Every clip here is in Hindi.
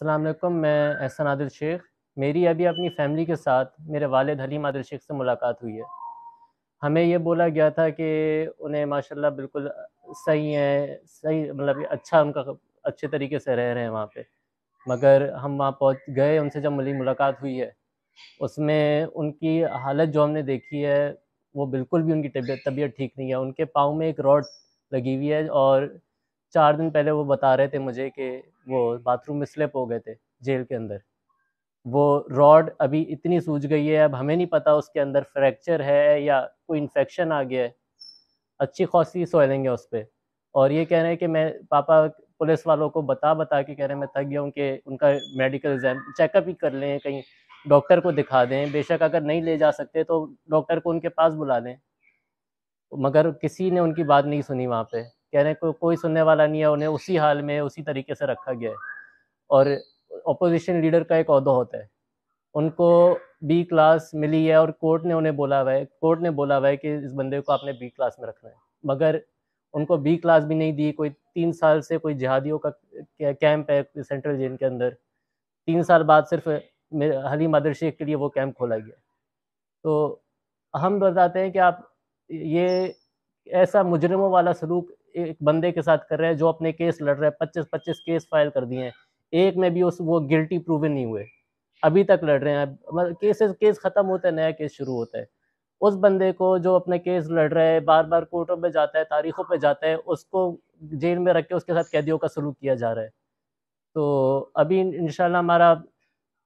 अस्सलाम वालेकुम, मैं एहसन आदिल शेख। मेरी अभी अपनी फ़ैमिली के साथ मेरे वालिद हलीम आदिल शेख से मुलाकात हुई है। हमें ये बोला गया था कि उन्हें माशाल्लाह बिल्कुल सही है, सही मतलब अच्छा उनका अच्छे तरीके से रह रहे हैं वहाँ पे। मगर हम वहाँ पहुँच गए, उनसे जब मेरी मुलाकात हुई है, उसमें उनकी हालत जो हमने देखी है, वो बिल्कुल भी उनकी तबीयत तबीयत ठीक नहीं है। उनके पाँव में एक रॉड लगी हुई है और 4 दिन पहले वो बता रहे थे मुझे कि वो बाथरूम में स्लिप हो गए थे जेल के अंदर। वो रॉड अभी इतनी सूज गई है, अब हमें नहीं पता उसके अंदर फ्रैक्चर है या कोई इन्फेक्शन आ गया है। अच्छी खासी स्वेलिंग है उस पे। और ये कह रहे हैं कि मैं पापा पुलिस वालों को बता के कह रहे हैं मैं थक गया हूँ कि उनका मेडिकल एग्जाम चेकअप ही कर लें, कहीं डॉक्टर को दिखा दें। बेशक अगर नहीं ले जा सकते तो डॉक्टर को उनके पास बुला लें। मगर किसी ने उनकी बात नहीं सुनी वहाँ पे। कह रहे हैं कोई सुनने वाला नहीं है, उन्हें उसी हाल में उसी तरीके से रखा गया है। और अपोजिशन लीडर का एक ओहदा होता है, उनको बी क्लास मिली है और कोर्ट ने बोला हुआ है कि इस बंदे को आपने बी क्लास में रखना है। मगर उनको बी क्लास भी नहीं दी। कोई 3 साल से कोई जिहादियों का कैंप है सेंट्रल जेल के अंदर। 3 साल बाद सिर्फ हलीम आदिल शेख के लिए वो कैंप खोला गया। तो हम बताते हैं कि आप ये ऐसा मुजरिमों वाला सलूक एक बंदे के साथ कर रहे हैं जो अपने केस लड़ रहा है। 25-25 केस फाइल कर दिए हैं, एक में भी उस वो गिल्टी प्रूवन नहीं हुए, अभी तक लड़ रहे हैं। मतलब केस खत्म होता है, नया केस शुरू होता है। उस बंदे को जो अपने केस लड़ रहा है, बार बार कोर्टों में जाता है, तारीखों पे जाता है, उसको जेल में रख के उसके साथ कैदियों का सलूक किया जा रहा है। तो अभी इंशाल्लाह हमारा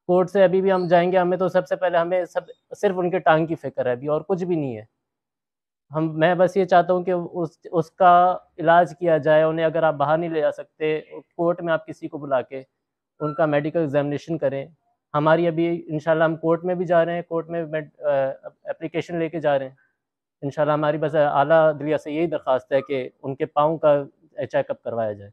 कोर्ट से अभी भी हम जाएंगे। हमें तो सबसे पहले हमें सब सिर्फ उनके टांग की फिक्र है अभी, और कुछ भी नहीं है। मैं बस ये चाहता हूँ कि उसका इलाज किया जाए। उन्हें अगर आप बाहर नहीं ले जा सकते, कोर्ट में आप किसी को बुला के उनका मेडिकल एग्जामिनेशन करें। हमारी अभी इंशाल्लाह हम कोर्ट में भी जा रहे हैं, कोर्ट में एप्लीकेशन लेके जा रहे हैं। इंशाल्लाह हमारी बस आला दिलिया से यही दरख्वास्त है कि उनके पाँव का चेकअप करवाया जाए।